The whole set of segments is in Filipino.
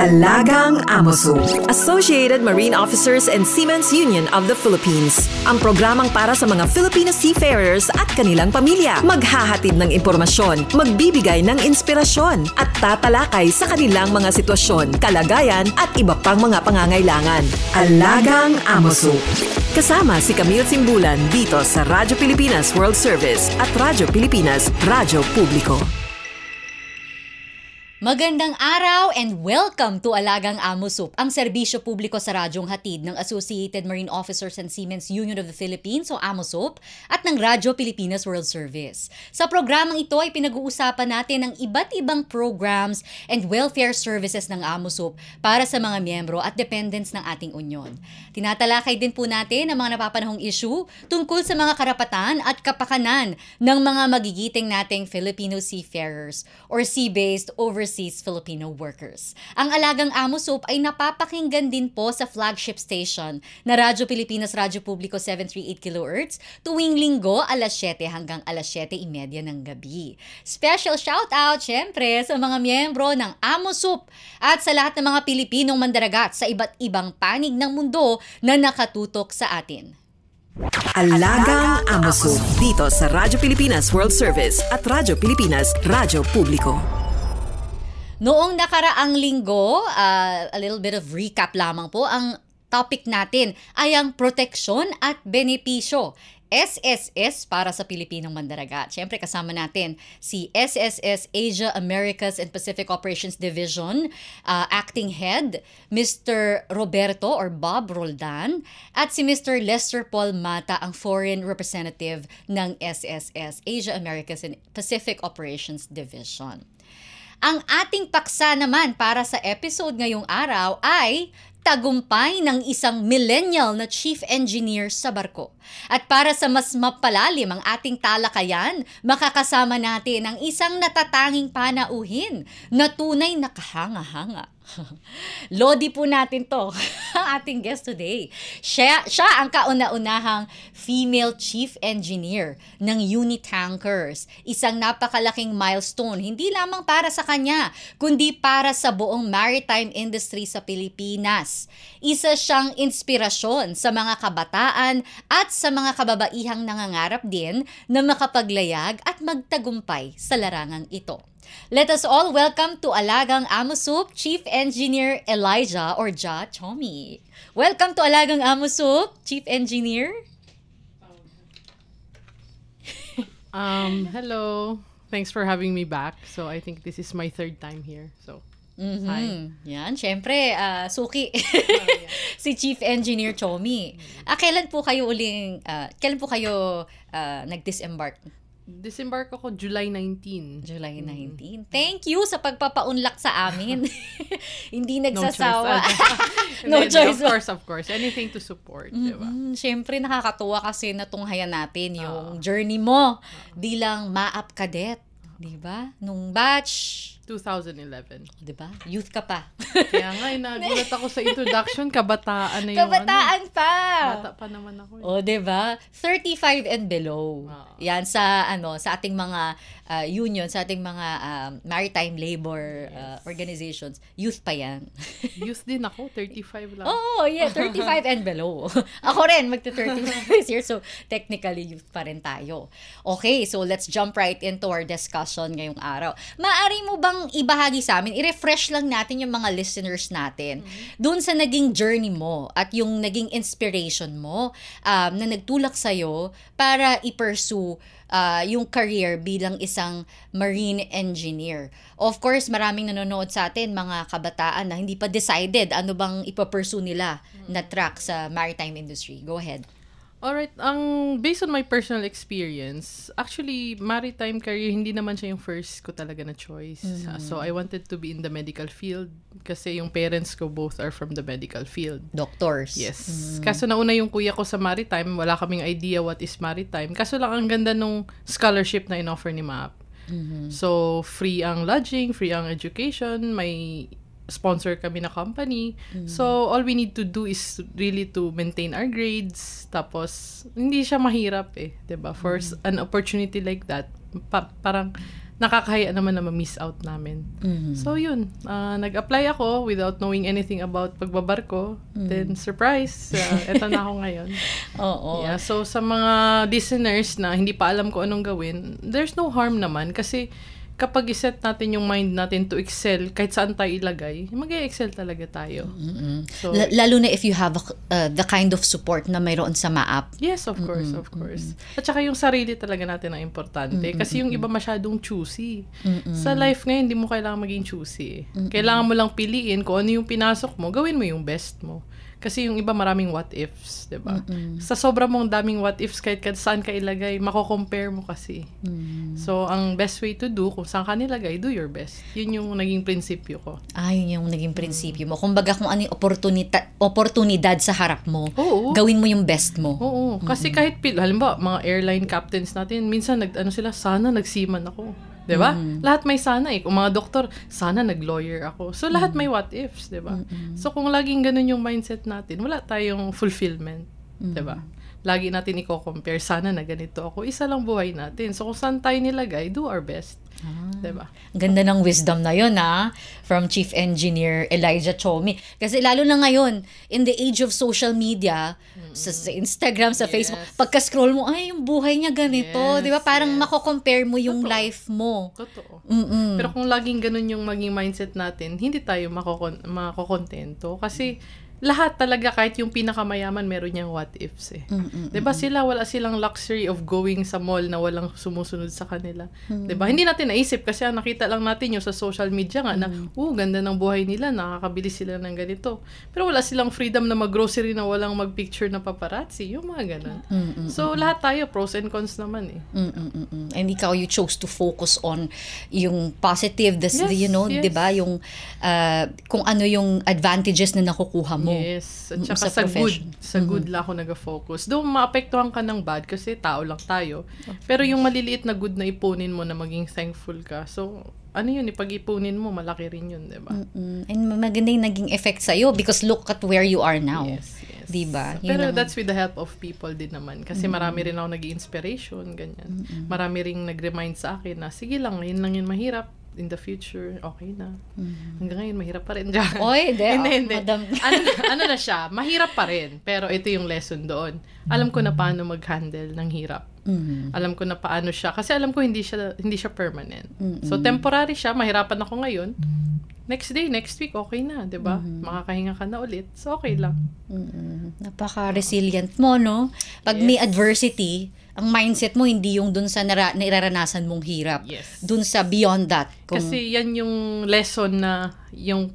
Alagang Amoso, Associated Marine Officers and Seamen's Union of the Philippines. Ang programang para sa mga Filipino seafarers at kanilang pamilya. Maghahatid ng impormasyon, magbibigay ng inspirasyon, at tatalakay sa kanilang mga sitwasyon, kalagayan at iba pang mga pangangailangan. Alagang Amoso. Kasama si Camille Simbulan dito sa Radyo Pilipinas World Service at Radyo Pilipinas Radyo Publiko. Magandang araw and welcome to Alagang Amosup, ang serbisyo publiko sa radyong hatid ng Associated Marine Officers and Seamen's Union of the Philippines o Amosup at ng Radyo Pilipinas World Service. Sa programang ito ay pinag-uusapan natin ang iba't ibang programs and welfare services ng Amosup para sa mga miyembro at dependents ng ating union. Tinatalakay din po natin ang mga napapanahong issue tungkol sa mga karapatan at kapakanan ng mga magigiting nating Filipino seafarers or sea-based overseas Filipino workers. Ang Alagang Amosup ay napapakinggan din po sa flagship station na Radyo Pilipinas Radyo Publiko 738 kHz tuwing linggo alas 7 hanggang alas 7:30 ng gabi. Special shoutout syempre sa mga miyembro ng Amosup at sa lahat ng mga Pilipinong mandaragat sa iba't ibang panig ng mundo na nakatutok sa atin. Alagang Amosup dito sa Radyo Pilipinas World Service at Radyo Pilipinas Radyo Publiko. Noong nakaraang linggo, a little bit of recap lamang po, ang topic natin ay ang proteksyon at benepisyo. SSS para sa Pilipinong mandaragat. Siyempre kasama natin si SSS Asia, Americas and Pacific Operations Division Acting Head, Mr. Roberto or Bob Roldan, at si Mr. Lester Paul Mata, ang Foreign Representative ng SSS Asia, Americas and Pacific Operations Division. Ang ating paksa naman para sa episode ngayong araw ay tagumpay ng isang millennial na chief engineer sa barko. At para sa mas mapalalim ang ating talakayan, makakasama natin ang isang natatanging panauhin na tunay na kahanga-hanga. Lodi po natin to, ang ating guest today. Siya ang kauna-unahang female chief engineer ng Unitankers. Isang napakalaking milestone, hindi lamang para sa kanya, kundi para sa buong maritime industry sa Pilipinas. Isa siyang inspirasyon sa mga kabataan at sa mga kababaihang nangangarap din na makapaglayag at magtagumpay sa larangang ito. Let us all welcome to Alagang Amosup, Chief Engineer Elijah or Ja Chomi. Welcome to Alagang Amosup, Chief Engineer. Hello. Thanks for having me back. So I think this is my third time here. So hi. Yan, syempre, suki. Si Chief Engineer Chomi. Kailan po kayo nag-disembark? Disembark ako July 19. July 19. Thank you sa pagpapaunlak sa amin. Hindi nagsasawa. No choice. Of course. Anything to support, diba? Siyempre, nakakatuwa kasi natunghayan natin yung journey mo bilang MAAP cadet. Diba? Nung batch 2011. Diba? Youth ka pa. Kaya nga, nagulat ako sa introduction, kabataan na yung Kabataan pa! Bata pa naman ako. Diba? 35 and below. Yan sa ating mga union, sa ating mga maritime labor organizations. Youth pa yan. Youth din ako, 35 lang. Oh, yeah, 35 and below. Ako rin, magta-35 this year, so technically youth pa rin tayo. Okay, so let's jump right into our discussion ngayong araw. Maaari mo bang ibahagi sa amin, i-refresh lang natin yung mga listeners natin doon sa naging journey mo at yung naging inspiration mo na nagtulak sa'yo para i-pursue yung career bilang isang marine engineer. Of course, maraming nanonood sa atin, mga kabataan na hindi pa decided ano bang ipapursue nila na track sa maritime industry. Go ahead. Alright, based on my personal experience, actually, maritime career, hindi naman siya yung first ko talaga na choice. So, I wanted to be in the medical field kasi yung parents ko both are from the medical field. Doctors. Yes. Kaso nauna yung kuya ko sa maritime, wala kaming idea what is maritime. Kaso lang ang ganda nung scholarship na in-offer ni MAAP. So, free ang lodging, free ang education, may sponsor kami na company. So, all we need to do is really to maintain our grades. Tapos, hindi siya mahirap eh. 'Di ba? For an opportunity like that, parang nakakahiya naman na ma-miss out namin. So yun, nag-apply ako without knowing anything about pagbabarko. Then surprise, eto na ako ngayon. Oo. Yeah, so sa mga listeners na hindi pa alam ko anong gawin, there's no harm naman kasi kapag iset natin yung mind natin to excel, kahit saan tayo ilagay, mag-excel talaga tayo. So, Lalo na if you have the kind of support na mayroon sa MAAP. yes, of course. At saka yung sarili talaga natin ang importante. Kasi yung iba masyadong choosy. Sa life ngayon, hindi mo kailangan maging choosy. Kailangan mo lang piliin kung ano yung pinasok mo, gawin mo yung best mo. Kasi yung iba maraming what ifs, diba? Sa sobrang mong daming what ifs, kahit saan ka ilagay, mako-compare mo kasi. So, ang best way to do, kung saan ka nilagay, do your best. Yun yung naging prinsipyo ko. Yun yung naging prinsipyo mo. Kumbaga kung ano yung oportunidad sa harap mo, Oo. gawin mo yung best mo. Oo. Kasi kahit, halimbawa, mga airline captains natin, minsan, sana nagseaman ako. Diba? Lahat may sana eh. Kung mga doktor, sana nag-lawyer ako. So, lahat may what ifs, diba? So, kung laging ganun yung mindset natin, wala tayong fulfillment. Diba? Lagi natin i-compare, sana na ganito ako. Isa lang buhay natin. So, kung saan tayo nilagay, do our best. Diba? Ganda ng wisdom na yun, from Chief Engineer Elijah Chomi. Kasi lalo na ngayon, in the age of social media, sa Instagram, sa Facebook, pagka-scroll mo, yung buhay niya ganito. Yes, diba? Parang mako-compare mo yung life mo. Totoo. Pero kung laging ganun yung maging mindset natin, hindi tayo makokontento. Kasi lahat talaga, kahit yung pinakamayaman, meron niyang what ifs eh. Diba wala silang luxury of going sa mall na walang sumusunod sa kanila. Diba? Hindi natin naisip kasi nakita lang natin yung sa social media nga na, ganda ng buhay nila, nakakabili sila ng ganito. Pero wala silang freedom na mag-grocery na walang mag-picture na paparazzi. Yung mga ganun. So, lahat tayo, pros and cons naman eh. And ikaw, you chose to focus on yung positive, Yes. diba? Yung, kung ano yung advantages na nakukuha mo. Yes. At saka sa profession. Sa good lang ako nag-focus. Doon maapektuhan ka ng bad kasi tao lang tayo. Pero yung maliliit na good na ipunin mo na maging thankful ka. So, ipag-ipunin mo, malaki rin yun, diba? And maganda yung naging effect sa'yo because look at where you are now. Yes. Diba? Pero that's with the help of people din naman. Kasi marami rin ako nag-inspiration, ganyan. Marami rin nag-remind sa akin na, sige lang, yun lang yun mahirap. In the future, okay na. Hanggang ngayon, mahirap pa rin dyan. Oy, hindi. Ano na siya, mahirap pa rin. Pero ito yung lesson doon. Alam ko na paano mag-handle ng hirap. Alam ko na paano siya. Kasi alam ko hindi siya permanent. So, temporary siya. Mahirapan ako ngayon. Next day, next week, okay na. Diba? Makakahinga ka na ulit. So, okay lang. Napaka-resilient mo, no? Pag may adversity, ang mindset mo hindi yung dun sa nairaranasan mong hirap. Yes. Dun sa beyond that. Kasi yan yung lesson na yung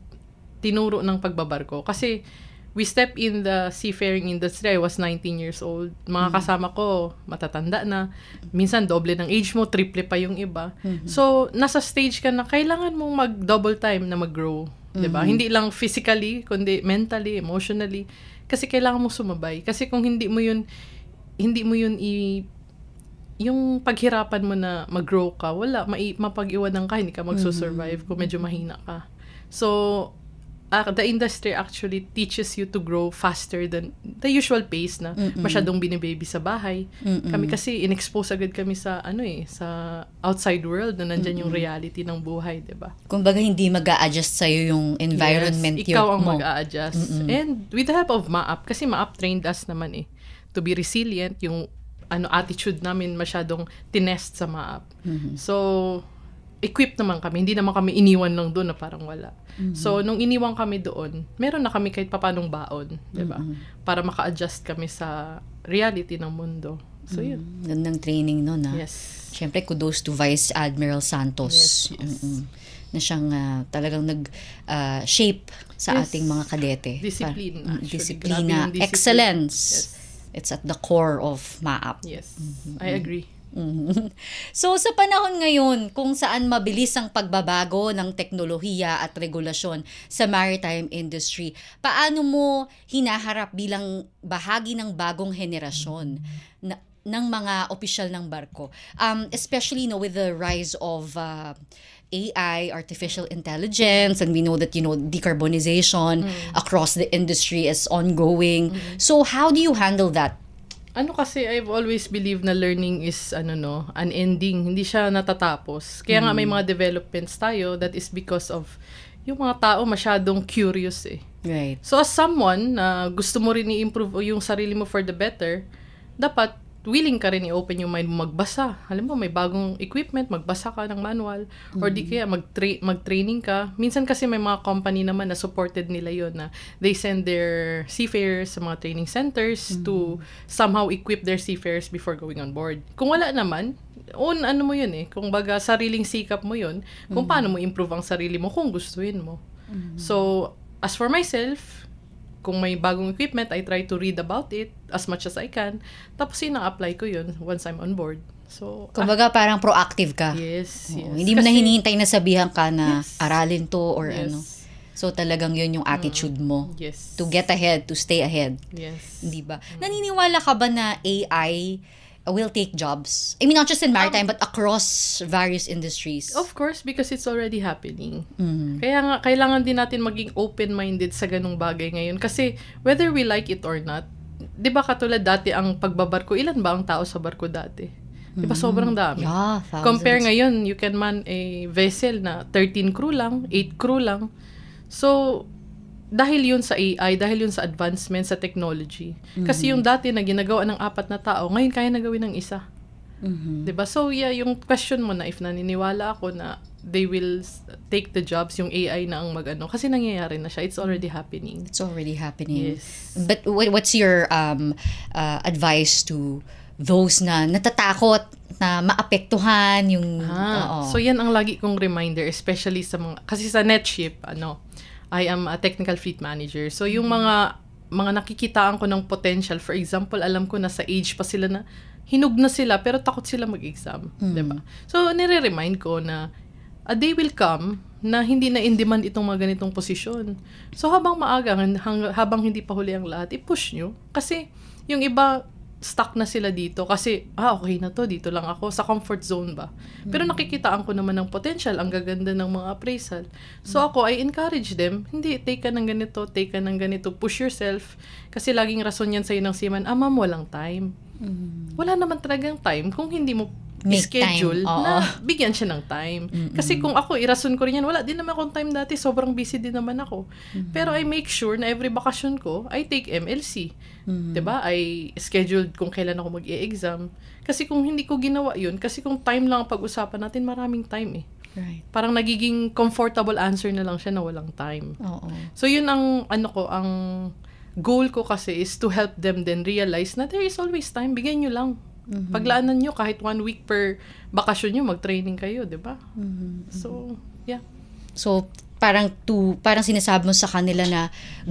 tinuro ng pagbabarko. Kasi we step in the seafaring industry. I was 19 years old. Mga kasama ko, matatanda na. Minsan, doble ng age mo, triple pa yung iba. So, nasa stage ka na kailangan mong mag-double time na mag-grow. Diba? Hindi lang physically, kundi mentally, emotionally. Kasi kailangan mo sumabay. Kasi kung hindi mo yun yung paghirapan mo na mag-grow ka, wala, mapag-iwanan ka, hindi ka magsusurvive kung medyo mahina ka. So, the industry actually teaches you to grow faster than the usual pace na masyadong binibaby sa bahay. Kami kasi, in-expose agad kami sa, sa outside world na nandyan yung reality ng buhay, diba? Kumbaga, hindi mag-a-adjust sa'yo yung environment. Yes, ikaw ang mag-a-adjust. And with the help of MAAP, kasi MAAP trained us naman to be resilient, yung attitude namin masyadong tinest sa MAAP. So, equipped naman kami. Hindi naman kami iniwan lang doon na parang wala. So, nung iniwan kami doon, meron na kami kahit papanong baon, diba? Para maka-adjust kami sa reality ng mundo. So, yun. Gandang training nun, Yes. Siyempre, kudos to Vice Admiral Santos. Yes. Na siyang talagang nag-shape sa ating mga kadete. Discipline, actually. Disiplina, excellence. Yes. It's at the core of MAAP. Yes, I agree. So, sa panahon ngayon, kung saan mabilis ang pagbabago ng teknolohiya at regulasyon sa maritime industry, paano mo hinaharap bilang bahagi ng bagong henerasyon ng mga opisyal ng barko? Especially with the rise of AI, artificial intelligence, and we know that, decarbonization across the industry is ongoing. So, how do you handle that? Kasi I've always believed na learning is unending, hindi siya natatapos. Kaya nga may mga developments tayo, that is because of yung mga tao masyadong curious eh. Right. So as someone na gusto mo rin i-improve yung sarili mo for the better, dapat willing ka rin i-open yung mind mo magbasa. Alam mo, may bagong equipment, magbasa ka ng manual, or di kaya mag-training ka. Minsan kasi may mga company naman na supported nila yon na they send their seafarers sa mga training centers to somehow equip their seafarers before going on board. Kung wala naman, mo yun eh. Kung baga, sariling sikap mo yun, kung paano mo improve ang sarili mo kung gustuin mo. So, as for myself, kung may bagong equipment, I try to read about it as much as I can. Tapos apply ko yun once I'm on board. So, kumbaga parang proactive ka. Yes. Hindi mo na hinihintay na sabihan ka na aralin to or Yes. So talagang yun yung attitude mo. Yes. To get ahead, to stay ahead. Yes. Hindi ba? Naniniwala ka ba na AI will take jobs? I mean, not just in maritime, but across various industries. Of course, because it's already happening. Kaya nga, kailangan din natin maging open-minded sa ganung bagay ngayon. Kasi, whether we like it or not, di ba katulad dati ang pagbabarko, ilan ba ang tao sa barko dati? Di ba sobrang dami? Yeah, thousands. Compare ngayon, you can man a vessel na 13 crew lang, 8 crew lang. So, dahil yun sa AI, dahil yun sa advancement sa technology. Kasi yung dati na ginagawa ng 4 na tao, ngayon kaya na gawin ng 1. Diba? So, yeah, yung question mo na if naniniwala ako na they will take the jobs, yung AI na ang kasi nangyayari na siya. It's already happening. It's already happening. Yes. But what's your advice to those na natatakot na maapektuhan yung... So, yan ang lagi kong reminder, especially sa kasi sa NetShip, I am a technical fleet manager. So, yung mga nakikitaan ko ng potential, for example, alam ko na sa age pa sila na hinug na sila, pero takot sila mag-exam. Diba? So, nire-remind ko na a day will come na hindi na in demand itong mga ganitong posisyon. So, habang maaga, habang hindi pa huli ang lahat, i-push nyo. Kasi, yung iba, stuck na sila dito kasi, okay na to, dito lang ako, sa comfort zone ba. Pero nakikitaan ko naman ng potential, ang gaganda ng mga appraisal. So ako, I encourage them, hindi, take ka ng ganito, push yourself. Kasi laging rason yan sa'yo ng seaman, ma'am, walang time. Wala naman talagang time kung hindi mo schedule na bigyan siya ng time. Kasi kung ako, irason ko rin yan, wala din naman akong time dati, sobrang busy din naman ako. Pero I make sure na every bakasyon ko, I take MLC. Diba? I scheduled kung kailan ako mag-i-exam. Kasi kung hindi ko ginawa yun, kasi kung time lang ang pag-usapan natin, maraming time eh. Right. Parang nagiging comfortable answer na lang siya na walang time. So yun ang, ang goal ko kasi is to help them then realize na there is always time, bigyan nyo lang. Paglaanan nyo kahit 1 week per bakasyon nyo, mag-training kayo, di ba? So, yeah. So, parang sinasabi mo sa kanila na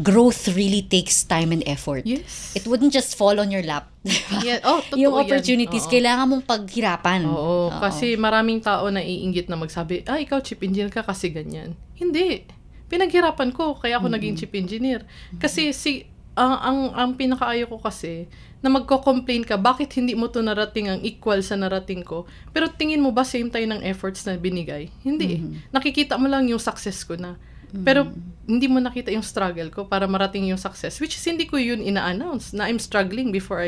growth really takes time and effort. Yes. It wouldn't just fall on your lap. Diba? Yeah. Totoo yung opportunities, yan. kailangan mong paghirapan. Oo. Kasi maraming tao na iinggit na magsabi, ikaw chief engineer ka kasi ganyan. Hindi. Pinaghirapan ko, kaya ako naging chief engineer. Kasi ang pinakaayo ko kasi, na magko-complain ka, bakit hindi mo to narating ang equal sa narating ko? Pero tingin mo ba same tayo ng efforts na binigay? Hindi. Nakikita mo lang yung success ko na. Pero hindi mo nakita yung struggle ko para marating yung success. Which is hindi ko yun ina-announce na I'm struggling before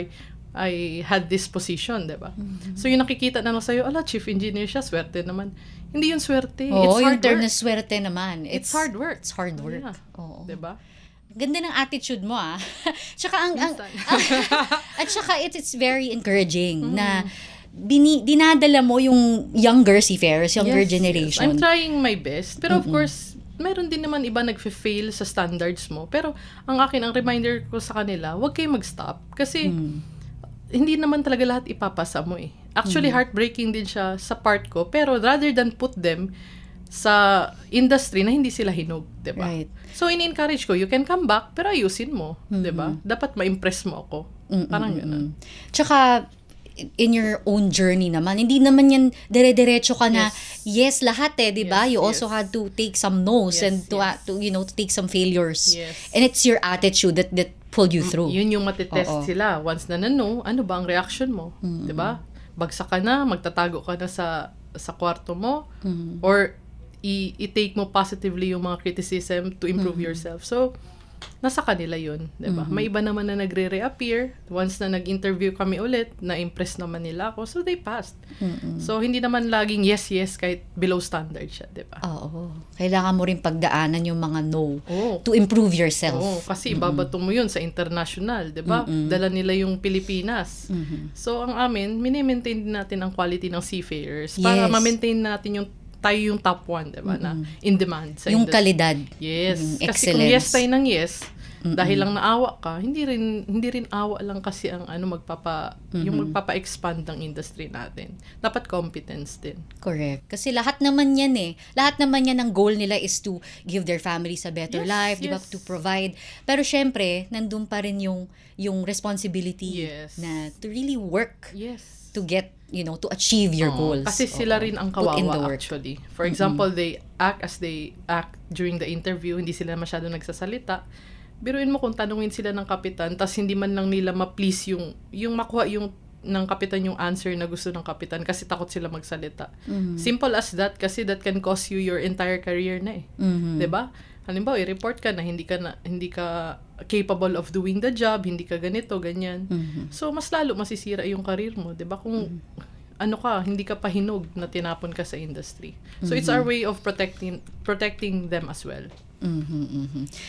I had this position, diba? So yung nakikita na lang sa'yo, chief engineer siya, swerte naman. Hindi yun swerte. Oo, It's hard yung term work. na swerte naman. It's hard work. It's hard work. Yeah. Oo. Diba? Ganda ng attitude mo Tsaka at saka it's very encouraging na dinadala mo yung younger seafarers, younger generation. Yes. I'm trying my best. Pero of course, meron din naman iba nagfe-fail sa standards mo. Pero ang reminder ko sa kanila, huwag kayo mag-stop. Kasi hindi naman talaga lahat ipapasa mo eh. Actually, heartbreaking din siya sa part ko. Pero rather than put them sa industry na hindi sila hinog, diba? Right. So, in-encourage ko, you can come back, pero ayusin mo, diba? Dapat ma-impress mo ako. Parang gano'n. Tsaka, in your own journey naman, hindi naman yan dire-diretso ka na, yes lahat diba? Yes, you also had to take some no's and to take some failures. Yes. And it's your attitude that pulled you through. Yun yung matitest sila. Once na no, ano ba ang reaction mo? Diba? Bagsak ka na, magtatago ka na sa kwarto mo, or i-take mo positively yung mga criticism to improve yourself. So, nasa kanila yun, diba? May iba naman na nagre-reappear. Once na nag-interview kami ulit, na-impress naman nila ako, so they passed. So, hindi naman laging yes kahit below standard siya, diba? Oo. Kailangan mo rin pagdaanan yung mga no Oo. to improve yourself. Oo, kasi ibabato mo yun sa international, diba? Dala nila yung Pilipinas. So, ang amin, mini-maintain din natin ang quality ng seafarers para Yes. ma-maintain natin tayo yung top 1, diba? Na in demand sa Yung industry. kalidad. Yes. Kasi Excellence. kung yes tayo ng yes, dahil lang naawa ka, hindi rin awa lang kasi ang yung magpapa-expand ng industry natin. Dapat competence din. Correct. Kasi lahat naman yan Lahat naman yan ang goal nila is to give their families a better life, di ba? Yes. To provide. Pero syempre, nandun pa rin yung responsibility Yes. na to really work Yes. to get, to achieve your goals. Kasi sila rin ang Put in the kawawa work. actually. For example, they act as they act during the interview, hindi sila masyado nagsasalita. Biruin mo kung tanungin sila ng kapitan, tas hindi man lang nila ma-please yung makuha ng kapitan yung answer na gusto ng kapitan kasi takot sila magsalita. Simple as that kasi that can cost you your entire career na 'Di ba? Halimbawa, i-report ka na hindi ka capable of doing the job, hindi ka ganito, ganyan. So, mas lalo masisira yung career mo, 'di ba? Kung hindi ka pahinog na tinapon ka sa industry. So, it's our way of protecting them as well.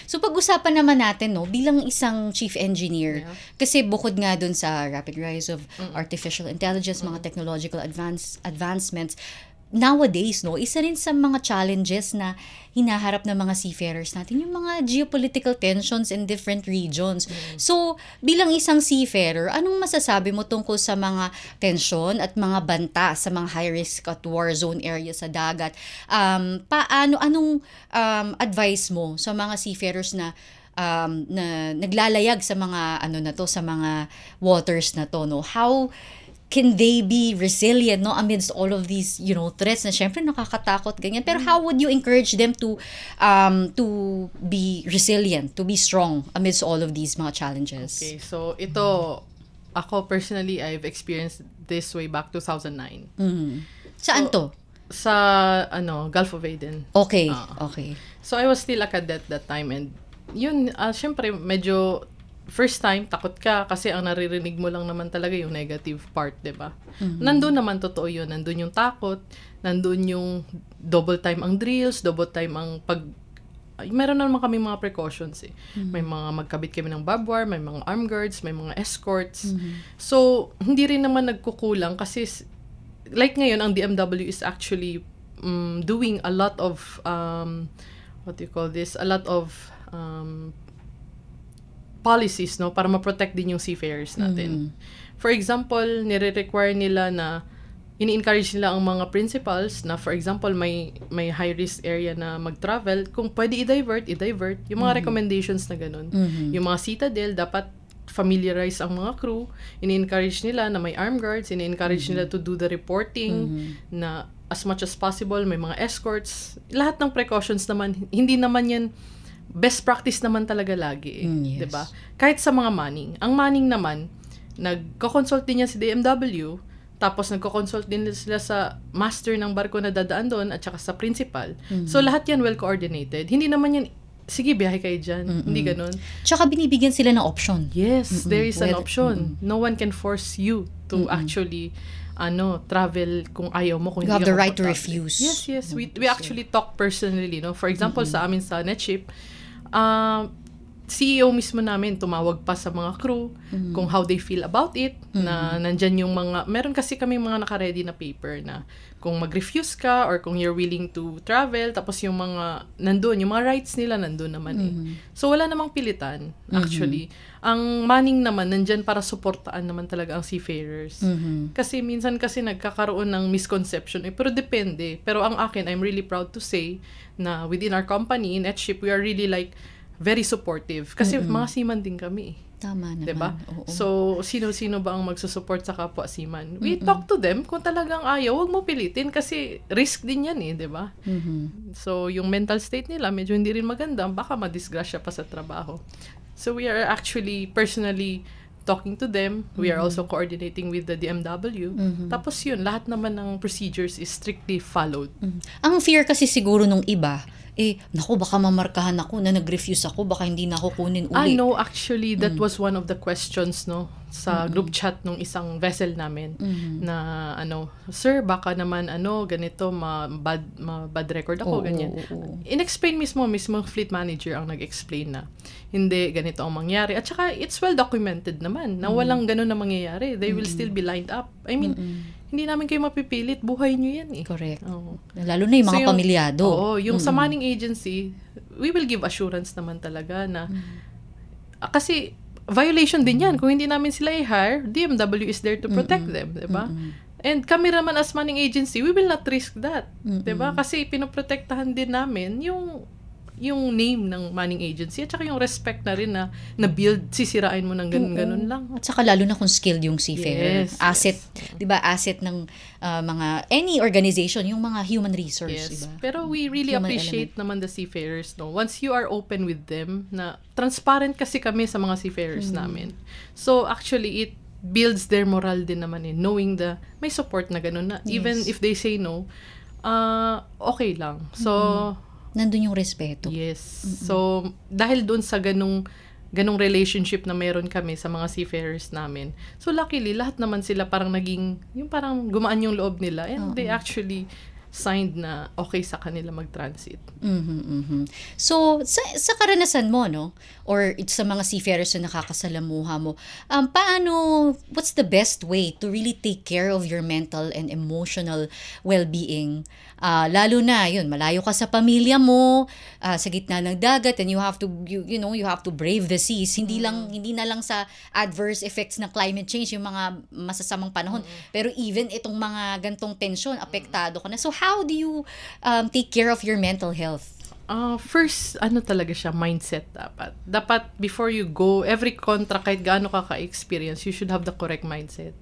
So pag-usapan naman natin bilang isang chief engineer, kasi bukod nga dun sa rapid rise of artificial intelligence, mga technological advancements, nowadays isa rin sa mga challenges na hinaharap ng mga seafarers natin yung mga geopolitical tensions in different regions. So bilang isang seafarer, anong masasabi mo tungkol sa mga tension at mga banta sa mga high risk at war zone area sa dagat? Anong advice mo sa mga seafarers na naglalayag sa mga sa mga waters na to, How can they be resilient amidst all of these threats na syempre nakakatakot ganyan, pero how would you encourage them to be resilient, to be strong amidst all of these mga challenges? Okay, so ito ako personally, I've experienced this way back 2009. Saan to? Sa Gulf of Aden. Okay. So I was still a cadet that time, and yun syempre medyo first time, takot ka kasi ang naririnig mo lang naman talaga yung negative part, 'di ba? Nandun naman totoo yun. Nandun yung takot, nandun yung double time ang drills, double time ang meron naman kami mga precautions May mga magkabit kami ng barbed wire, may mga arm guards, may mga escorts. So, hindi rin naman nagkukulang kasi like ngayon, ang DMW is actually doing a lot of a lot of policies para ma-protect din yung seafarers natin. For example, nire-require nila na ini-encourage nila ang mga principals na, for example, may high risk area na mag-travel, kung pwede i-divert. Yung mga recommendations na ganun. Yung mga citadel, dapat familiarize ang mga crew. Ini-encourage nila na may armed guards, ini-encourage nila to do the reporting na as much as possible, may mga escorts. Lahat ng precautions naman, hindi naman yan best practice naman talaga lagi yes. 'di ba? Kahit sa mga manning. Ang manning naman, nagko-consult din yan si DMW, tapos nagko-consult din sila sa master ng barko na dadaan doon at saka sa principal. So lahat yan well coordinated. Hindi naman yan sige, biyahe kayo dyan. Hindi ganun. Tsaka binibigyan sila ng option. Yes, there is an option. No one can force you to actually travel kung ayaw mo, kung you hindi have ka the right to komportable. refuse. Yes. We actually talk personally, For example, sa amin sa NetShip, CEO mismo namin tumawag pa sa mga crew kung how they feel about it, na nandyan yung meron kasi kami mga naka-ready na paper na kung mag-refuse ka or kung you're willing to travel, tapos yung mga yung mga rights nila nandun naman So wala namang pilitan actually. Ang manning naman nandyan para suportaan naman talaga ang seafarers. Kasi minsan kasi nagkakaroon ng misconception pero depende. Pero ang akin, I'm really proud to say na within our company in NetShip, we are really very supportive. Kasi mga seaman din kami. Tama naman. Diba? Oo. So, sino-sino ba ang magsusupport sa kapwa seaman? We talk to them. Kung talagang ayaw, huwag mo pilitin kasi risk din yan diba? So, yung mental state nila, medyo hindi rin maganda. Baka madisgrasya pa sa trabaho. So, we are actually personally talking to them. We are also coordinating with the DMW. Tapos yun, lahat naman ng procedures is strictly followed. Ang fear kasi siguro nung iba, naku, baka mamarkahan ako na nag-refuse ako, baka hindi na ako kunin uli. No, actually, that was one of the questions, no, sa group chat nung isang vessel namin, na, sir, baka naman, ganito, bad record ako, ganyan. In-explain mismo fleet manager ang nag-explain na, hindi, ganito ang mangyari. At saka, it's well documented naman, na walang ganun na mangyayari. They will still be lined up. I mean, hindi namin kayo mapipilit, buhay nyo yan eh. Correct. Lalo na yung mga pamilyado. Yung sa manning agency, we will give assurance naman talaga na, kasi violation din yan. Kung hindi namin sila i-hire, DMW is there to protect them, diba? And kami naman as manning agency, we will not risk that. Diba? Kasi pinoprotektahan din namin yung name ng manning agency at saka yung respect na rin na build, sisirain mo ng ganun lang. At saka lalo na kung skilled yung seafarer. Asset, di ba? Asset ng mga, any organization, yung mga human resource. Diba? Pero we really appreciate naman the seafarers. No? Once you are open with them, na transparent kasi kami sa mga seafarers namin. So actually, it builds their morale din naman knowing may support na ganun na. Even if they say no, okay lang. So, nandun yung respeto. Yes. So, dahil doon sa ganung relationship na meron kami sa mga seafarers namin, so luckily, lahat naman sila parang yung parang gumaan yung loob nila and they actually signed na okay sa kanila mag-transit. So, sa karanasan mo, no? Or sa mga seafarers na nakakasalamuha mo, what's the best way to really take care of your mental and emotional well-being? Lalo na, malayo ka sa pamilya mo, sa gitna ng dagat, and you have to, you have to brave the seas. Hindi na lang sa adverse effects ng climate change, yung mga masasamang panahon. Pero even itong mga gantong tensyon, apektado ka na. So, how do you take care of your mental health? First, talaga siya, mindset dapat. Dapat, before you go, every contract, kahit gaano ka ka-experience, you should have the correct mindset.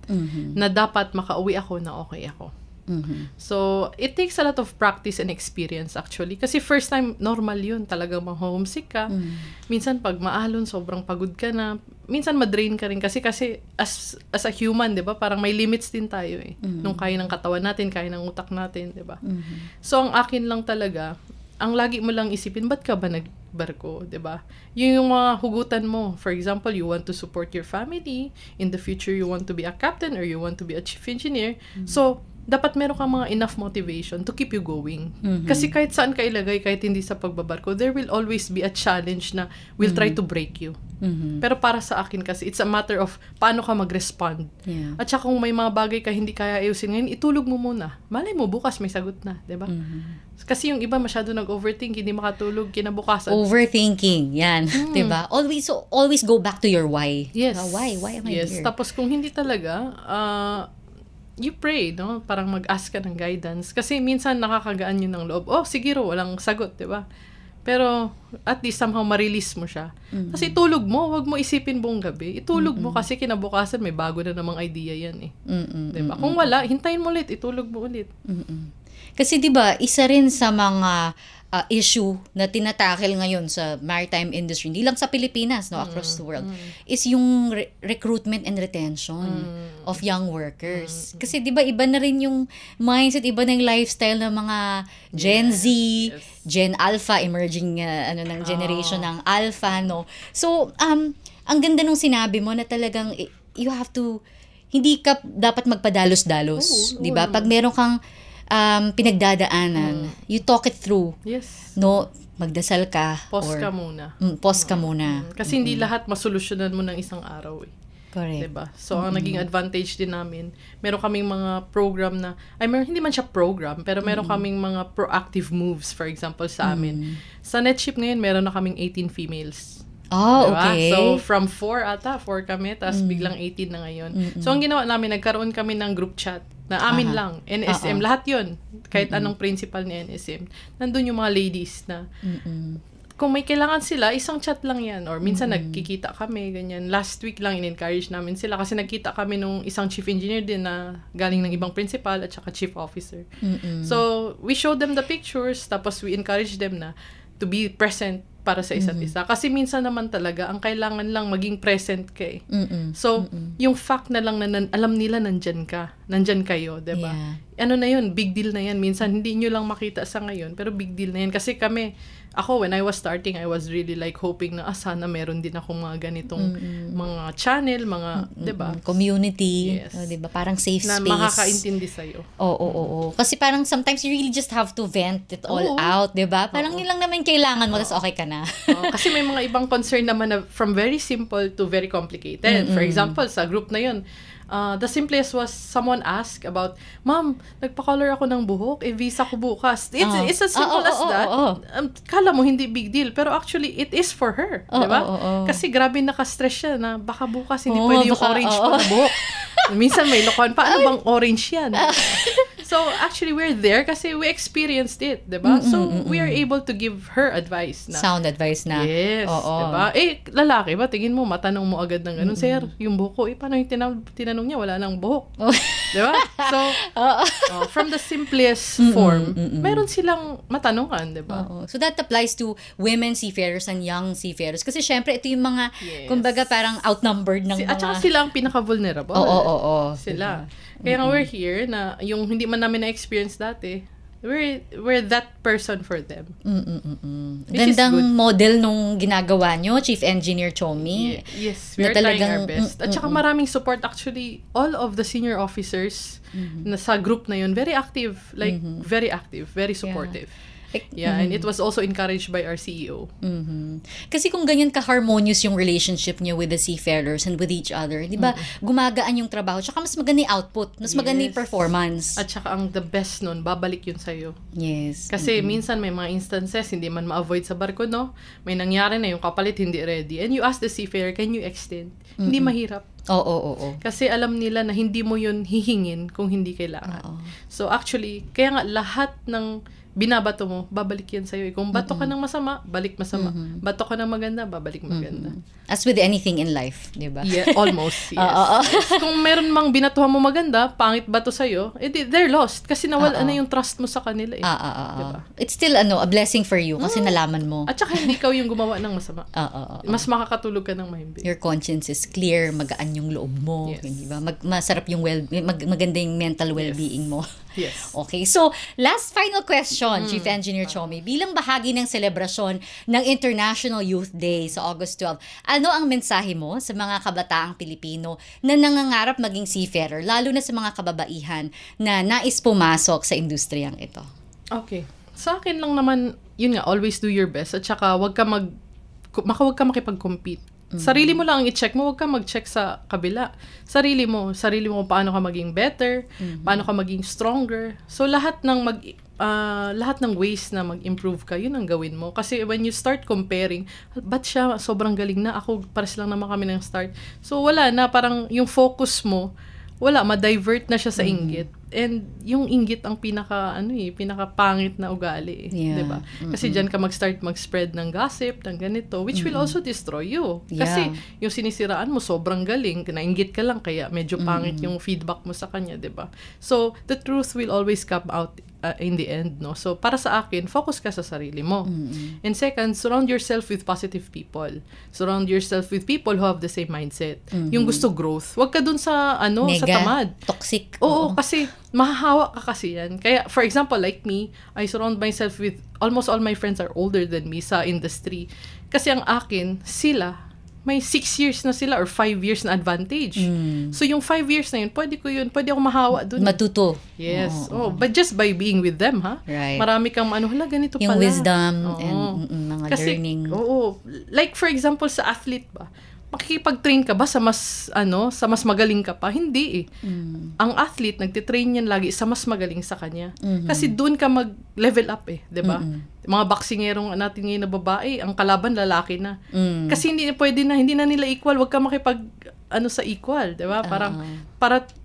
Na dapat makauwi ako na okay ako. So, it takes a lot of practice and experience actually. Kasi first time, normal yun. Talagang ma-homesick ka. Minsan, pag maalon, sobrang pagod ka na. Minsan, ma-drain ka rin. Kasi as a human, di ba? Parang may limits din tayo eh. Nung kaya ng katawan natin, kaya ng utak natin, di ba? So, ang akin lang talaga, ang lagi mo lang isipin, ba't ka ba nagbarko, di ba? Yung mga hugutan mo. For example, you want to support your family. In the future, you want to be a captain or you want to be a chief engineer. So, dapat meron kang mga enough motivation to keep you going. Kasi kahit saan ka ilagay, kahit hindi sa pagbabarko, there will always be a challenge na will try to break you. Pero para sa akin kasi, it's a matter of paano ka mag-respond. At saka kung may mga bagay ka hindi kaya ayusin ngayon, itulog mo muna. Malay mo, bukas may sagot na, diba? Kasi yung iba masyado nag-overthink, hindi makatulog, kinabukasan. Overthinking, yan. Diba? Always go back to your why. Yes. Why am I here? Tapos kung hindi talaga, you pray, no? Parang mag-ask ka ng guidance. Kasi minsan nakakagaan yun ng loob. Siguro, walang sagot, di ba? Pero, at least somehow ma-release mo siya. Kasi itulog mo, wag mo isipin buong gabi. Itulog mo kasi kinabukasan may bago na namang idea yan eh. Di ba? Kung wala, hintayin mo ulit, itulog mo ulit. Kasi di ba, isa rin sa mga issue na tinatackle ngayon sa maritime industry, hindi lang sa Pilipinas, no, across the world, is yung recruitment and retention of young workers. Kasi di ba iba na rin yung mindset, iba na yung lifestyle ng mga Gen Z, Gen Alpha, emerging ng generation ng Alpha, no. So, ang ganda nung sinabi mo na talagang you have to, hindi ka dapat magpadalos-dalos, di ba? Pag meron kang pinagdadaanan, you talk it through. Yes. No, magdasal ka. Pause ka muna. Pause ka muna. Kasi hindi lahat masolusyonan mo ng isang araw eh. Correct. Diba? So, ang naging advantage din namin, meron kaming mga program na, hindi man siya program, pero meron kaming mga proactive moves, for example, sa amin. Sa NetShip ngayon, meron na kaming 18 females. Oh, diba? okay. So, from 4 kami, tapos biglang 18 na ngayon. So, ang ginawa namin, nagkaroon kami ng group chat na amin lang, NSM, lahat yun. Kahit anong principal ni NSM. Nandun yung mga ladies na, kung may kailangan sila, isang chat lang yan. Or minsan nagkikita kami, ganyan. Last week lang, in-encourage namin sila kasi nagkita kami nung isang chief engineer din na galing ng ibang principal at saka chief officer. So, we showed them the pictures, tapos we encourage them na to be present para sa isa't isa. Kasi minsan naman talaga, ang kailangan lang maging present ka eh. So, yung fact na lang na alam nila nandyan kayo, diba? Yeah. Ano na yun, big deal na yan. Minsan, hindi nyo lang makita sa ngayon, pero big deal na yan. Kasi ako, when I was starting, I was really like hoping na, sana meron din akong mga ganitong mga channel, mga, diba? Community, Yes. diba? Parang safe Na space. makakaintindi sa'yo. Oo. Kasi parang sometimes you really just have to vent it all out, diba? Parang yun lang naman kailangan mo, tas okay ka na. Kasi may mga ibang concern naman na from very simple to very complicated. For example, sa group na yun, the simplest was someone asked about, Ma'am, nagpa-color ako ng buhok, visa ko bukas. It's as simple as that. Kala mo hindi big deal, pero actually it is for her, di ba? Kasi grabe naka-stress siya na baka bukas hindi pwede yung orange pa na buhok. Minsan may lokohan pa, ano bang orange yan? So actually we're there kasi we experienced it, di ba? So we are able to give her advice na. Sound advice na. Yes, di ba? Lalaki ba, tingin mo, matanong mo agad ng ganun, Sir, yung buhok ko, paano yung tinanong niya, wala nang buhok. Di ba? So, from the simplest form, meron silang matanungan, di ba? So that applies to women seafarers and young seafarers. Kasi syempre, ito yung mga, kumbaga parang outnumbered ng mga... At saka sila ang pinaka-vulnerable. Oo. Sila. Kaya nga we're here na yung hindi man namin na-experience dati, we're that person for them. Gandang model nung ginagawa nyo, Chief Engineer Chomi. Yes, we're trying our best. At saka maraming support actually. All of the senior officers na sa group na yun, very active. Like, very active, very supportive. And it was also encouraged by our CEO. Kasi kung ganyan ka-harmonious yung relationship niyo with the seafarers and with each other, di ba, gumagaan yung trabaho, tsaka mas maganda yung output, mas maganda yung performance. At tsaka ang the best nun, babalik yun sa'yo. Yes. Kasi minsan may mga instances, hindi man ma-avoid sa barko, no? May nangyari na yung kapalit hindi ready. And you ask the seafarer, can you extend? Hindi mahirap. Oo. Kasi alam nila na hindi mo yun hihingin kung hindi kailangan. So actually, kaya nga lahat ng binabato mo, babalik yan sa'yo. Kung bato ka ng masama, balik masama. Bato ka ng maganda, babalik maganda. As with anything in life, di ba? Yeah, almost, yes. Kung meron mang binatuhan mo maganda, pangit bato sa'yo, they're lost. Kasi nawala na yung trust mo sa kanila eh. Diba? It's still a blessing for you kasi nalaman mo. At saka hindi ikaw yung gumawa ng masama. Mas makakatulog ka ng mahimbing. Your conscience is clear, magaan yung loob mo. Yes. Di ba? Masarap yung maganda yung mental well-being mo. Yes. Okay, so last final question, Chief Engineer Chomi. Bilang bahagi ng selebrasyon ng International Youth Day sa August 12, ano ang mensahe mo sa mga kabataang Pilipino na nangangarap maging seafarer, lalo na sa mga kababaihan na nais pumasok sa industriyang ito? Okay. Sa akin lang naman, yun nga, always do your best. At saka, wag ka makipag-compete. Sarili mo lang ang i-check mo, huwag ka mag-check sa kabila. Sarili mo kung paano ka maging better, paano ka maging stronger. So lahat ng ways na mag-improve ka, yun ang gawin mo. Kasi when you start comparing, ba't siya sobrang galing na, ako pares lang naman kami ng start. So wala na, parang yung focus mo, ma-divert na siya sa inggit. And yung inggit ang pinaka-pangit na ugali. Yeah. Diba? Kasi dyan ka mag-spread ng gossip, ng ganito, which will also destroy you. Kasi yung sinisiraan mo, sobrang galing, nainggit ka lang, kaya medyo pangit yung feedback mo sa kanya, diba? So, the truth will always come out in the end, no? So, para sa akin, focus ka sa sarili mo. And second, surround yourself with positive people. Surround yourself with people who have the same mindset. Yung gusto growth. Huwag ka dun sa, sa tamad. Toxic. Oo, kasi mahahawa ka kasi yan. Kaya, for example, like me, I surround myself with, almost all my friends are older than me sa industry. Kasi ang akin, sila, may 6 years na sila or 5 years na advantage. So, yung 5 years na yun, pwede ako mahawa dun. Matuto. Yes. But just by being with them, ha? Right. Marami kang ganito yung pala. Yung wisdom and mga learning. Like, for example, sa athlete ba? Makikipag-train ka ba sa mas magaling ka pa? Hindi eh. Ang athlete, nagtitrain yan lagi sa mas magaling sa kanya. Kasi doon ka mag-level up eh. Diba? Mga boxingerong natin ngayon na babae, ang kalaban lalaki na. Kasi hindi na nila equal. Huwag ka makipag sa equal, di ba?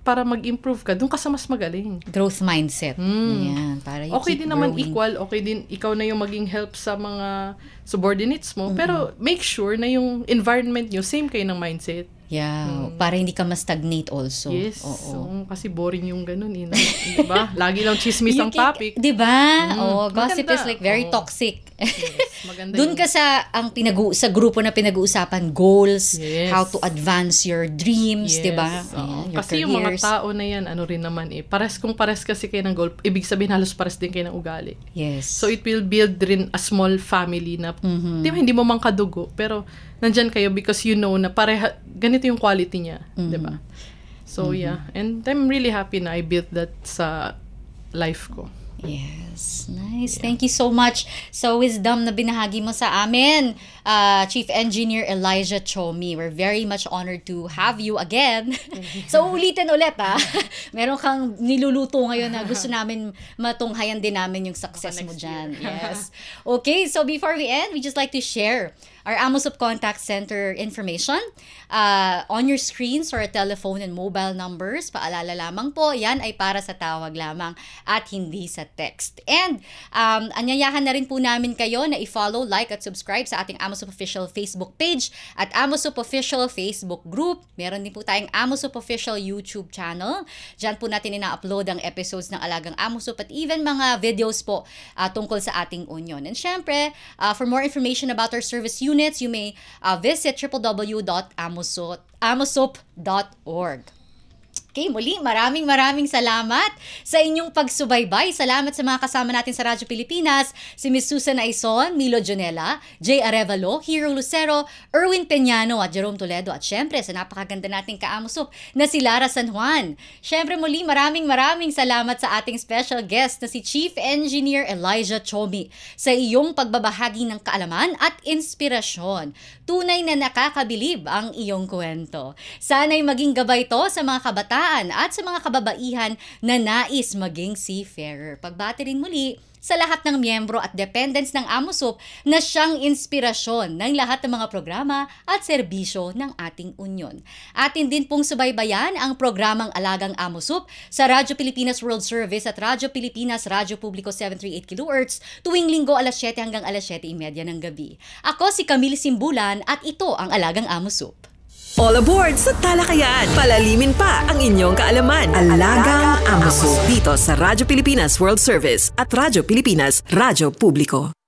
Para mag-improve ka, doon ka sa mas magaling. Growth mindset. Yan, para you okay keep din naman growing. equal, okay din ikaw na yung maging help sa mga subordinates mo, pero make sure na yung environment nyo, same kayo ng mindset. Yeah, para hindi ka ma-stagnate also. Yes. Oo. Kasi boring yung ganun. Diba? Lagi lang chismis ang topic. Diba? Gossip maganda. is like very toxic. Yes, maganda Doon ka sa grupo na pinag-uusapan goals, Yes. how to advance your dreams, Yes. diba? Oo. Ayan, your Kasi yung mga careers. tao na yan, rin naman kung pares kasi kayo ng goal, ibig sabihin halos pares din kayo ng ugali. Yes. So it will build rin a small family na, di ba, hindi mo man kadugo, pero nandyan kayo because you know na ganito yung quality niya, di ba? So yeah, and I'm really happy na I built that sa life ko. Yes, nice. Thank you so much sa wisdom na binahagi mo sa amin, Chief Engineer Elijah Chomi. We're very much honored to have you again. So, ulitin ulit Meron kang niluluto ngayon na gusto namin matunghayan din namin yung success mo dyan. Yes. Okay, so before we end, we just like to share our Amosop Contact Center information on your screens or telephone and mobile numbers. Paalala lamang po, yan ay para sa tawag lamang at hindi sa text. And anyayahan na rin po namin kayo na i-follow, like at subscribe sa ating Amosop Official Facebook page at Amosop Official Facebook group. Meron din po tayong Amosop Official YouTube channel. Diyan po natin ina-upload ang episodes ng Alagang Amosop at even mga videos po tungkol sa ating union. And syempre, for more information about our service units, you may visit www.amosop.org. Okay, muli, maraming salamat sa inyong pagsubaybay. Salamat sa mga kasama natin sa Radyo Pilipinas, si Ms. Susan Aison, Milo Jonella, Jay Arevalo, Hero Lucero, Erwin Peñano at Jerome Toledo. At syempre, sa napakaganda nating kaamosop na si Lara San Juan. Syempre muli, maraming salamat sa ating special guest na si Chief Engineer Elijah Chomi sa iyong pagbabahagi ng kaalaman at inspirasyon. Tunay na nakakabilib ang iyong kwento. Sana'y maging gabay to sa mga kabataan at sa mga kababaihan na nais maging seafarer. Pagbati rin muli sa lahat ng miyembro at dependents ng Amosop na siyang inspirasyon ng lahat ng mga programa at serbisyo ng ating union. Atin din pong subaybayan ang programang Alagang Amosop sa Radyo Pilipinas World Service at Radyo Pilipinas Radyo Publiko 738 kHz tuwing linggo alas 7 hanggang alas 7:30 ng gabi. Ako si Camille Simbulan at ito ang Alagang Amosop. All aboard sa talakayan. Palalimin pa ang inyong kaalaman. Alagang Amosop dito sa Radyo Pilipinas World Service at Radyo Pilipinas Radyo Publiko.